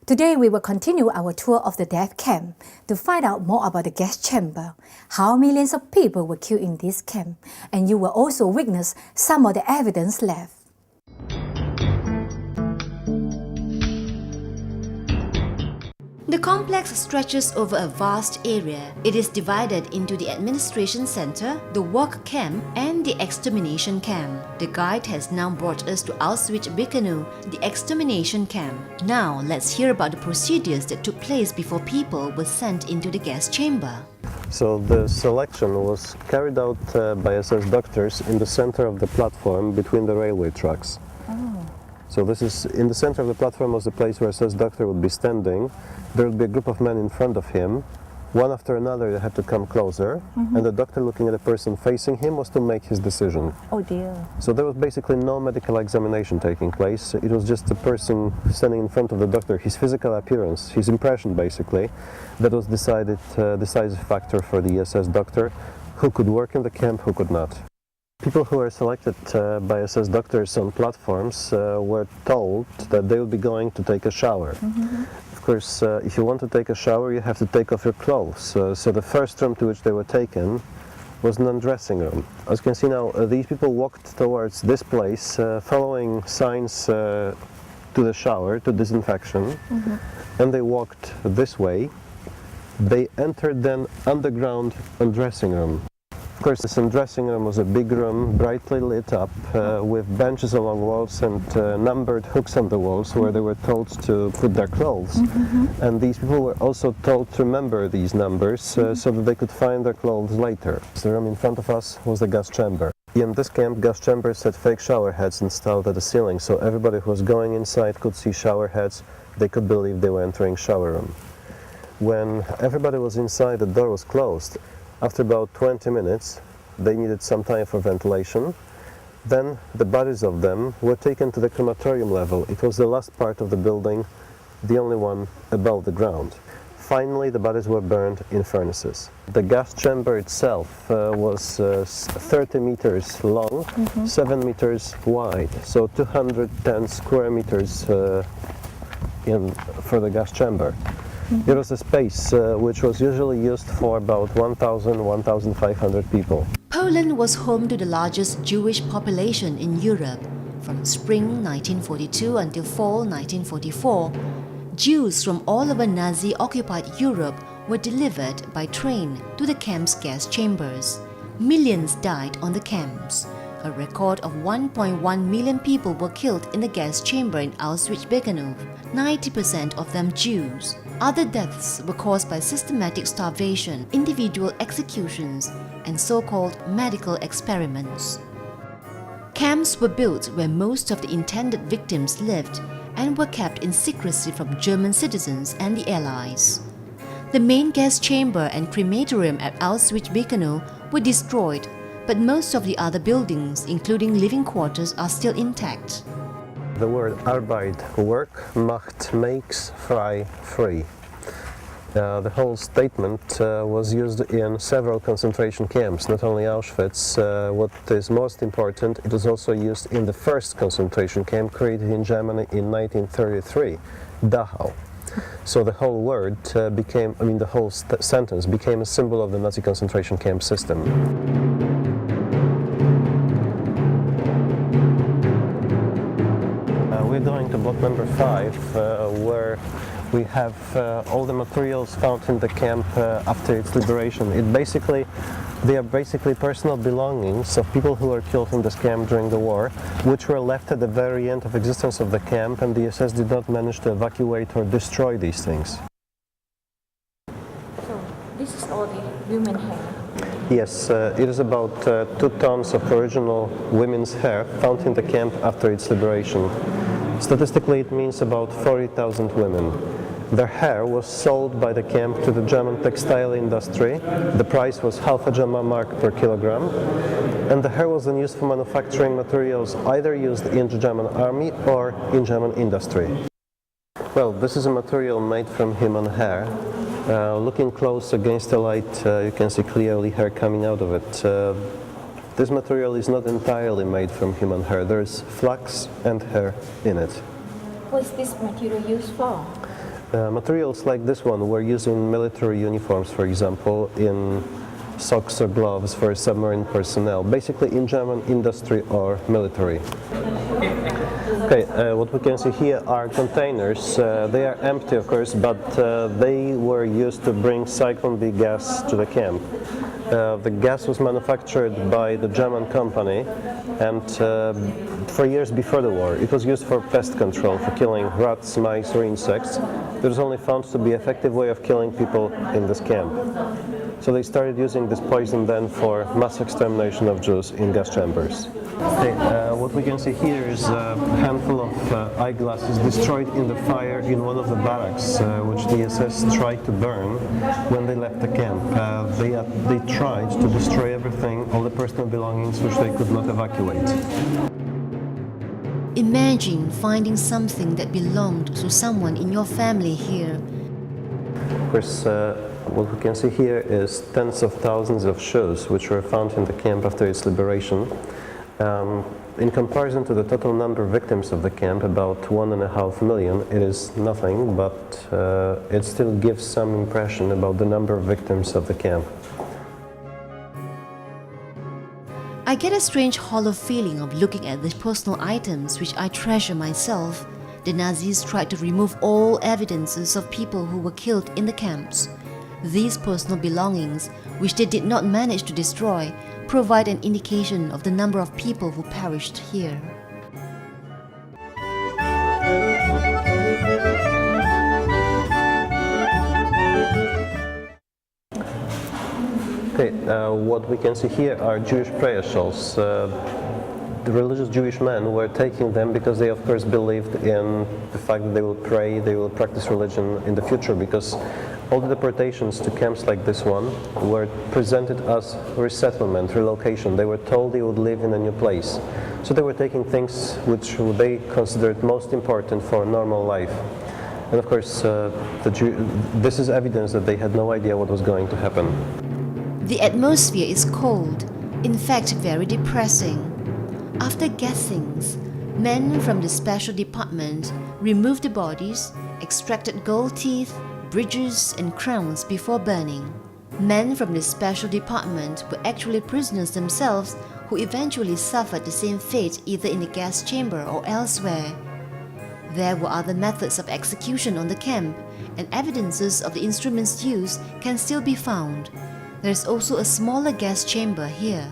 Today we will continue our tour of the death camp to find out more about the gas chamber, how millions of people were killed in this camp, and you will also witness some of the evidence left. The complex stretches over a vast area. It is divided into the administration center, the work camp, and the extermination camp. The guide has now brought us to Auschwitz-Birkenau, the extermination camp. Now let's hear about the procedures that took place before people were sent into the gas chamber. So the selection was carried out by SS doctors in the center of the platform between the railway tracks. So this is, in the center of the platform was the place where SS doctor would be standing. There would be a group of men in front of him. One after another they had to come closer, and the doctor looking at the person facing him was to make his decision. Oh dear. So there was basically no medical examination taking place. It was just the person standing in front of the doctor, his physical appearance, his impression basically, that was decisive factor for the SS doctor, who could work in the camp, who could not. People who were selected by SS doctors on platforms were told that they would be going to take a shower. Of course, if you want to take a shower, you have to take off your clothes. So the first room to which they were taken was an undressing room. As you can see now, these people walked towards this place, following signs to the shower, to disinfection, and they walked this way. They entered then underground undressing room. Of course, this undressing room was a big room, brightly lit up, with benches along walls and numbered hooks on the walls where they were told to put their clothes. And these people were also told to remember these numbers so that they could find their clothes later. The room in front of us was the gas chamber. In this camp, gas chambers had fake shower heads installed at the ceiling, so everybody who was going inside could see shower heads. They could believe they were entering shower room. When everybody was inside, the door was closed. After about 20 minutes, they needed some time for ventilation. Then the bodies of them were taken to the crematorium level. It was the last part of the building, the only one above the ground. Finally, the bodies were burned in furnaces. The gas chamber itself was 30 meters long, 7 meters wide, so 210 square meters for the gas chamber. It was a space which was usually used for about 1,000–1,500 people. Poland was home to the largest Jewish population in Europe. From spring 1942 until fall 1944, Jews from all over Nazi-occupied Europe were delivered by train to the camp's gas chambers. Millions died on the camps. A record of 1.1 million people were killed in the gas chamber in Auschwitz-Birkenau, 90% of them Jews. Other deaths were caused by systematic starvation, individual executions, and so-called medical experiments. Camps were built where most of the intended victims lived and were kept in secrecy from German citizens and the Allies. The main gas chamber and crematorium at Auschwitz-Birkenau were destroyed, but most of the other buildings, including living quarters, are still intact. The word Arbeit, work, Macht, makes, frei, free. The whole statement was used in several concentration camps, not only Auschwitz. What is most important, it was also used in the first concentration camp created in Germany in 1933, Dachau. So the whole word the whole sentence became a symbol of the Nazi concentration camp system. We're going to block number 5, where we have all the materials found in the camp after its liberation. They are basically personal belongings of people who were killed in this camp during the war, which were left at the very end of existence of the camp, and the SS did not manage to evacuate or destroy these things. So this is all the women hair? Yes, it is about 2 tons of original women's hair found in the camp after its liberation. Statistically, it means about 40,000 women. Their hair was sold by the camp to the German textile industry. The price was half a German mark per kilogram. And the hair was then used for manufacturing materials either used in the German army or in German industry. Well, this is a material made from human hair. Looking close against the light, you can see clearly hair coming out of it. This material is not entirely made from human hair. There is flax and hair in it. What is this material used for? Materials like this one were used in military uniforms, for example, in socks or gloves for submarine personnel, basically in German industry or military. Okay, what we can see here are containers. They are empty, of course, but they were used to bring Cyclone B gas to the camp. The gas was manufactured by the German company, and for years before the war it was used for pest control, for killing rats, mice or insects. It was only found to be an effective way of killing people in this camp. So they started using this poison then for mass extermination of Jews in gas chambers. Okay, what we can see here is a handful of eyeglasses destroyed in the fire in one of the barracks, which the SS tried to burn when they left the camp. They tried to destroy everything, all the personal belongings which they could not evacuate. Imagine finding something that belonged to someone in your family here. Of course, what we can see here is tens of thousands of shoes which were found in the camp after its liberation. In comparison to the total number of victims of the camp, about 1.5 million, it is nothing, but it still gives some impression about the number of victims of the camp. I get a strange hollow feeling of looking at the personal items which I treasure myself. The Nazis tried to remove all evidences of people who were killed in the camps. These personal belongings, which they did not manage to destroy, provide an indication of the number of people who perished here. Okay, what we can see here are Jewish prayer shawls. The religious Jewish men were taking them because they of course believed in the fact that they will pray, they will practice religion in the future, because all the deportations to camps like this one were presented as resettlement, relocation. They were told they would live in a new place. So they were taking things which they considered most important for normal life. And of course, this is evidence that they had no idea what was going to happen. The atmosphere is cold, in fact very depressing. After gassings, men from the special department removed the bodies, extracted gold teeth, bridges and crowns before burning. Men from the special department were actually prisoners themselves who eventually suffered the same fate either in the gas chamber or elsewhere. There were other methods of execution on the camp, and evidences of the instruments used can still be found. There is also a smaller gas chamber here.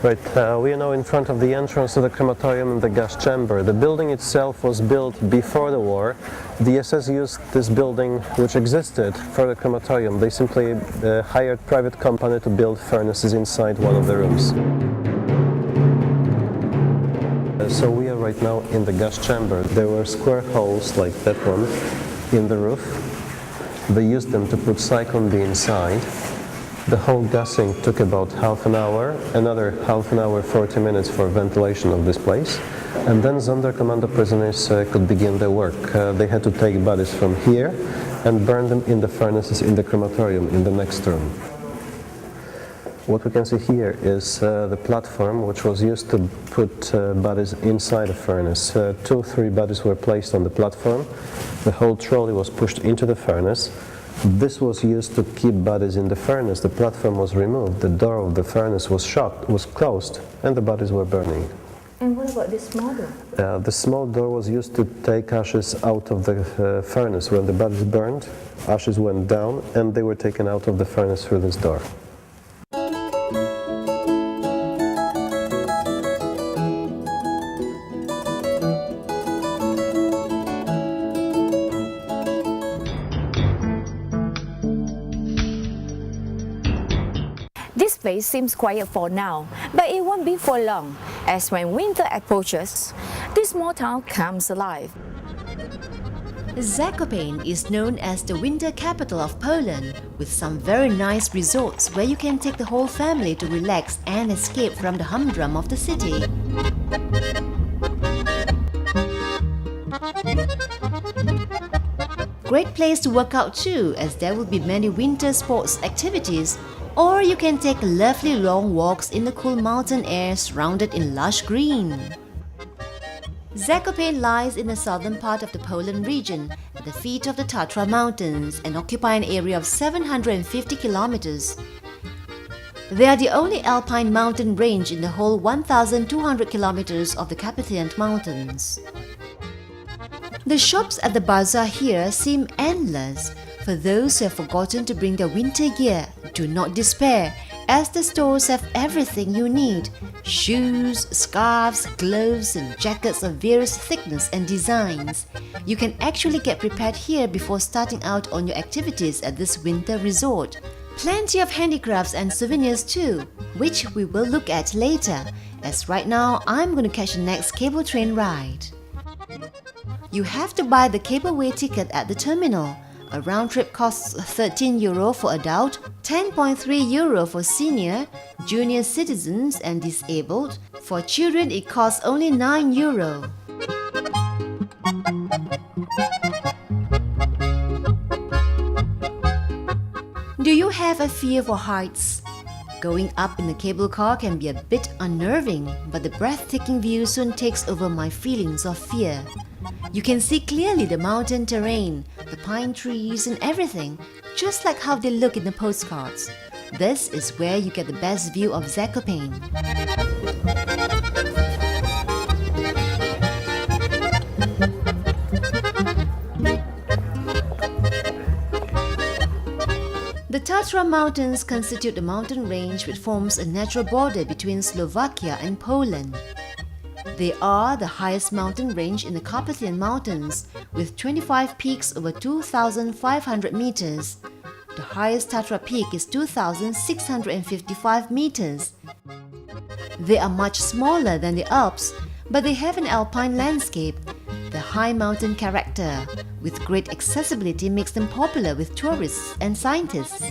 Right, we are now in front of the entrance to the crematorium and the gas chamber. The building itself was built before the war. The SS used this building, which existed, for the crematorium. They simply hired a private company to build furnaces inside one of the rooms. So we are right now in the gas chamber. There were square holes like that one in the roof. They used them to put Cyclone B inside. The whole gassing took about half an hour, another half an hour, 40 minutes for ventilation of this place. And then Sonderkommando prisoners could begin their work. They had to take bodies from here and burn them in the furnaces in the crematorium in the next room. What we can see here is the platform which was used to put bodies inside the furnace. 2 or 3 bodies were placed on the platform. The whole trolley was pushed into the furnace. This was used to keep bodies in the furnace. The platform was removed, the door of the furnace was shut, was closed, and the bodies were burning. And what about this small door? The small door was used to take ashes out of the furnace. When the bodies burned, ashes went down, and they were taken out of the furnace through this door. This place seems quiet for now, but it won't be for long, as when winter approaches, this small town comes alive. Zakopane is known as the winter capital of Poland, with some very nice resorts where you can take the whole family to relax and escape from the humdrum of the city. Great place to work out too, as there will be many winter sports activities. Or you can take lovely long walks in the cool mountain air surrounded in lush green. Zakopane lies in the southern part of the Poland region, at the feet of the Tatra Mountains, and occupy an area of 750 kilometers. They are the only alpine mountain range in the whole 1,200 kilometers of the Carpathian Mountains. The shops at the bazaar here seem endless. For those who have forgotten to bring their winter gear, do not despair, as the stores have everything you need: shoes, scarves, gloves, and jackets of various thickness and designs. You can actually get prepared here before starting out on your activities at this winter resort. Plenty of handicrafts and souvenirs too, which we will look at later, as right now I'm going to catch the next cable train ride. You have to buy the cableway ticket at the terminal. A round trip costs €13 for adult, €10.3 for senior, junior citizens and disabled. For children it costs only €9. Do you have a fear for heights? Going up in the cable car can be a bit unnerving, but the breathtaking view soon takes over my feelings of fear. You can see clearly the mountain terrain, the pine trees and everything, just like how they look in the postcards. This is where you get the best view of Zakopane. The Tatra Mountains constitute the mountain range which forms a natural border between Slovakia and Poland. They are the highest mountain range in the Carpathian Mountains, with 25 peaks over 2,500 meters. The highest Tatra peak is 2,655 meters. They are much smaller than the Alps, but they have an alpine landscape. The high mountain character with great accessibility makes them popular with tourists and scientists.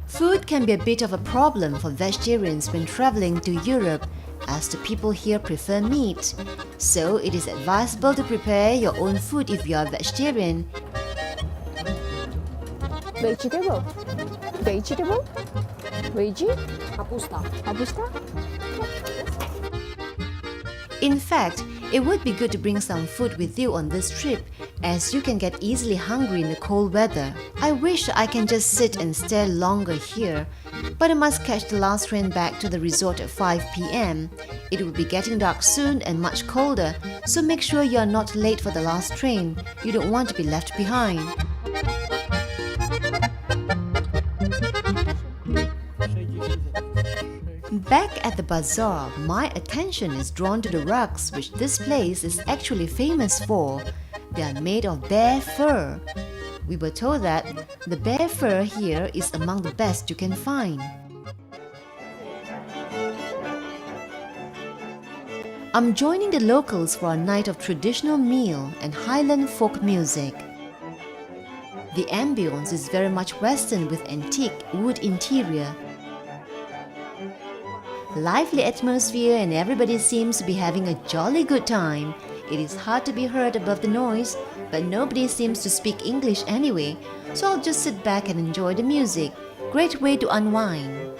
Food can be a bit of a problem for vegetarians when traveling to Europe, as the people here prefer meat. So it is advisable to prepare your own food if you are vegetarian. Vegetable? Vegetable? Veggie? Kapusta. Kapusta? In fact, it would be good to bring some food with you on this trip, as you can get easily hungry in the cold weather. I wish I can just sit and stare longer here, but I must catch the last train back to the resort at 5 p.m. It will be getting dark soon and much colder, so make sure you are not late for the last train. You don't want to be left behind. Back at the bazaar, my attention is drawn to the rugs which this place is actually famous for. They are made of bear fur. We were told that the bear fur here is among the best you can find. I'm joining the locals for a night of traditional meal and Highland folk music. The ambience is very much Western with antique wood interior. Lively atmosphere and everybody seems to be having a jolly good time. It is hard to be heard above the noise, but nobody seems to speak English anyway, so I'll just sit back and enjoy the music. Great way to unwind.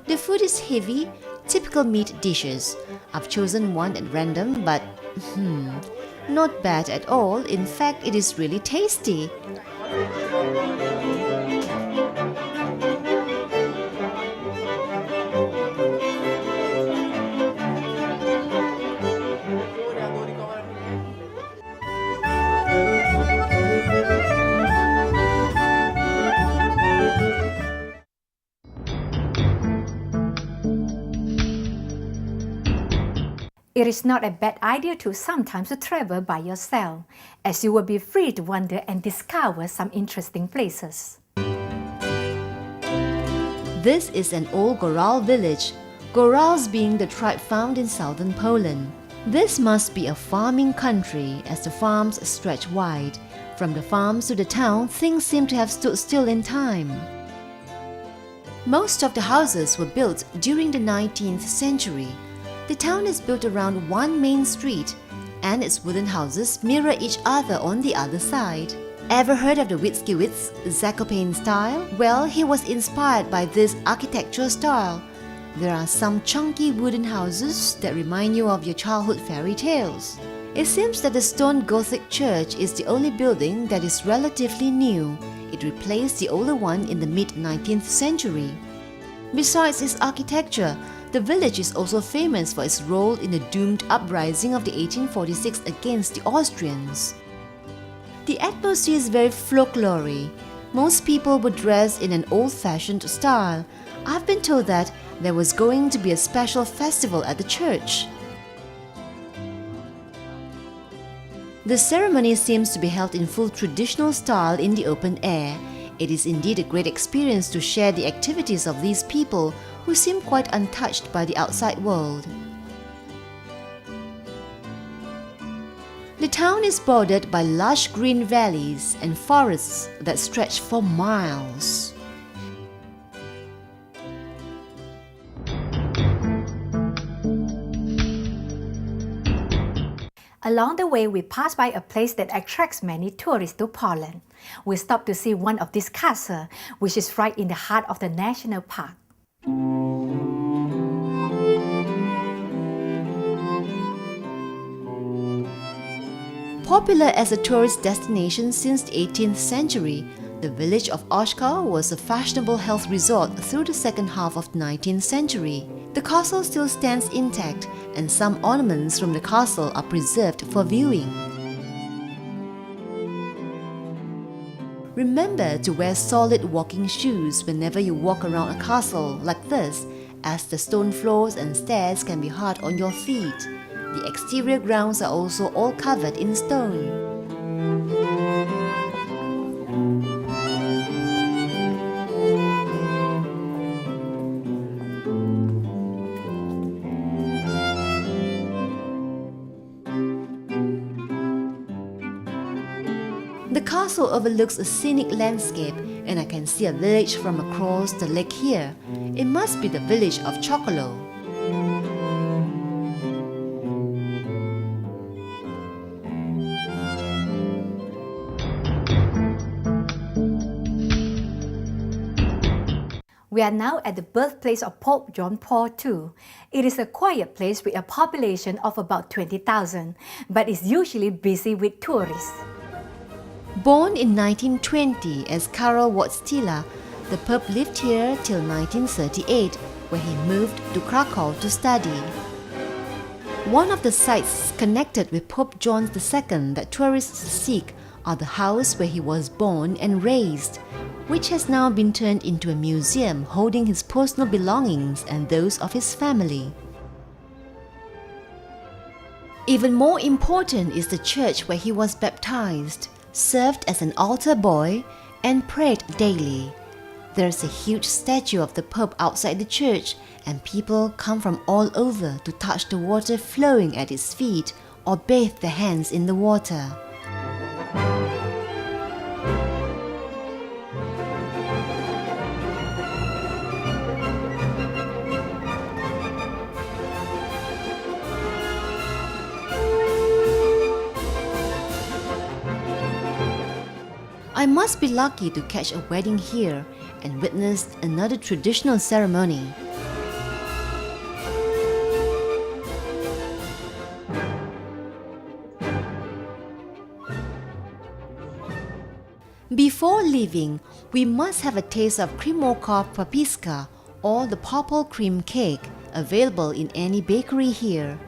The food is heavy, typical meat dishes. I've chosen one at random, but not bad at all. In fact, it is really tasty. It is not a bad idea to sometimes to travel by yourself, as you will be free to wander and discover some interesting places. This is an old Goral village, Gorals being the tribe found in southern Poland. This must be a farming country as the farms stretch wide. From the farms to the town, things seem to have stood still in time. Most of the houses were built during the 19th century. The town is built around one main street, and its wooden houses mirror each other on the other side. Ever heard of the Witzkiewicz Zakopane style? Well, he was inspired by this architectural style. There are some chunky wooden houses that remind you of your childhood fairy tales. It seems that the stone Gothic church is the only building that is relatively new. It replaced the older one in the mid-19th century. Besides its architecture, the village is also famous for its role in the doomed uprising of the 1846 against the Austrians. The atmosphere is very folklore. Most people were dressed in an old-fashioned style. I've been told that there was going to be a special festival at the church. The ceremony seems to be held in full traditional style in the open air. It is indeed a great experience to share the activities of these people who seem quite untouched by the outside world. The town is bordered by lush green valleys and forests that stretch for miles. Along the way, we pass by a place that attracts many tourists to Poland. We stop to see one of these castles, which is right in the heart of the national park. Popular as a tourist destination since the 18th century, the village of Auschwitz was a fashionable health resort through the second half of the 19th century. The castle still stands intact, and some ornaments from the castle are preserved for viewing. Remember to wear solid walking shoes whenever you walk around a castle like this, as the stone floors and stairs can be hard on your feet. The exterior grounds are also all covered in stone. The castle overlooks a scenic landscape, and I can see a village from across the lake here. It must be the village of Chokolo. We are now at the birthplace of Pope John Paul II. It is a quiet place with a population of about 20,000, but is usually busy with tourists. Born in 1920 as Karol Wojtyla, the Pope lived here till 1938, where he moved to KRAKOW to study. One of the sites connected with Pope John II that tourists seek are the house where he was born and raised, which has now been turned into a museum holding his personal belongings and those of his family. Even more important is the church where he was baptized, served as an altar boy, and prayed daily. There's a huge statue of the Pope outside the church, and people come from all over to touch the water flowing at his feet or bathe their hands in the water. I must be lucky to catch a wedding here and witness another traditional ceremony. Before leaving, we must have a taste of Krimówka Papiska, or the purple cream cake, available in any bakery here.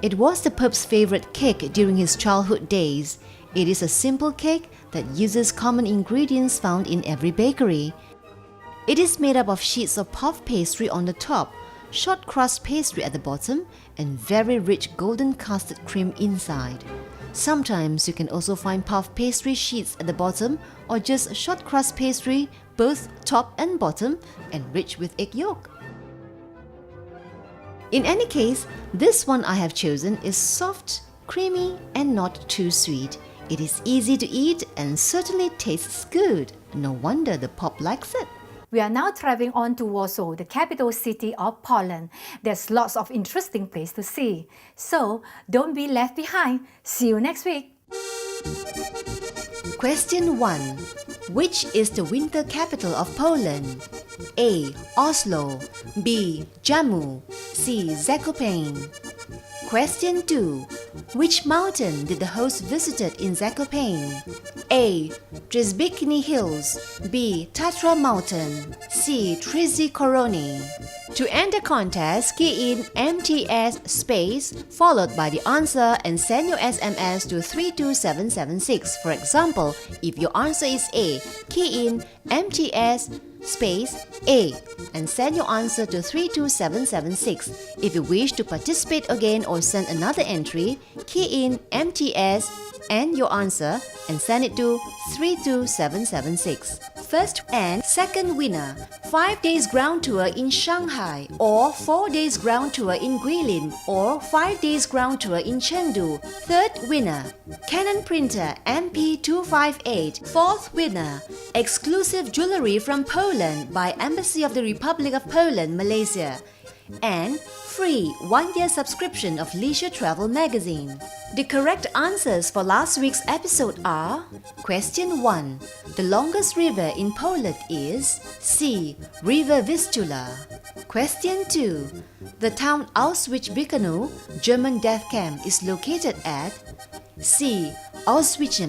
It was the Pope's favorite cake during his childhood days. It is a simple cake that uses common ingredients found in every bakery. It is made up of sheets of puff pastry on the top, short crust pastry at the bottom, and very rich golden custard cream inside. Sometimes you can also find puff pastry sheets at the bottom, or just short crust pastry, both top and bottom, and rich with egg yolk. In any case, this one I have chosen is soft, creamy, and not too sweet. It is easy to eat and certainly tastes good. No wonder the Pope likes it. We are now traveling on to Warsaw, the capital city of Poland. There's lots of interesting places to see. So don't be left behind. See you next week. Question 1. Which is the winter capital of Poland? A. Oslo, B. Jammu, C. Zakopane. Question 2. Which mountain did the host visit in Zakopane? A. Trzebikny Hills, B. Tatra Mountain, C. Trzykorony. To enter contest, key in MTS space followed by the answer and send your SMS to 32776. For example, if your answer is A, key in MTS space A and send your answer to 32776. If you wish to participate again or send another entry, key in MTS and your answer and send it to 32776. First and second winner, 5 days ground tour in Shanghai or 4 days ground tour in Guilin or 5 days ground tour in Chengdu. Third winner, Canon printer MP258. Fourth winner, exclusive jewelry from Poland by Embassy of the Republic of Poland, Malaysia. And free 1-year subscription of Leisure Travel magazine. The correct answers for last week's episode are: Question 1. The longest river in Poland is C. River Vistula. Question 2. The town Auschwitz-Birkenau, German death camp, is located at C. Auschwitz.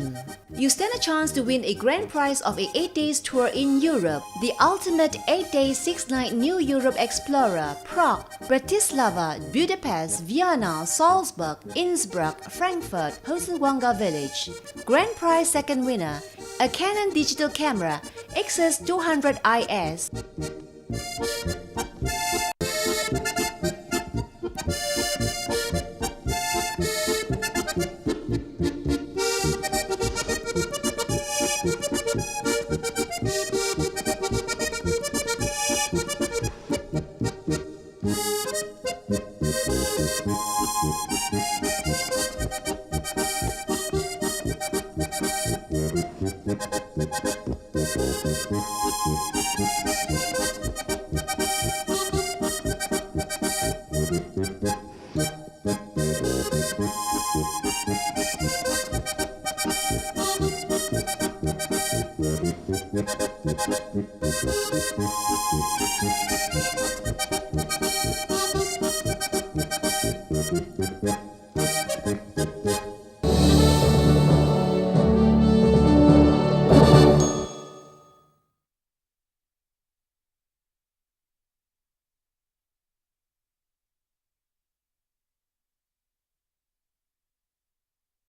You stand a chance to win a grand prize of a 8 days tour in Europe, the ultimate 8-day 6-night New Europe Explorer, Prague, Bratislava, Budapest, Vienna, Salzburg, Innsbruck, Frankfurt, Hosenwanga Village. Grand prize second winner, a Canon digital camera XS200IS.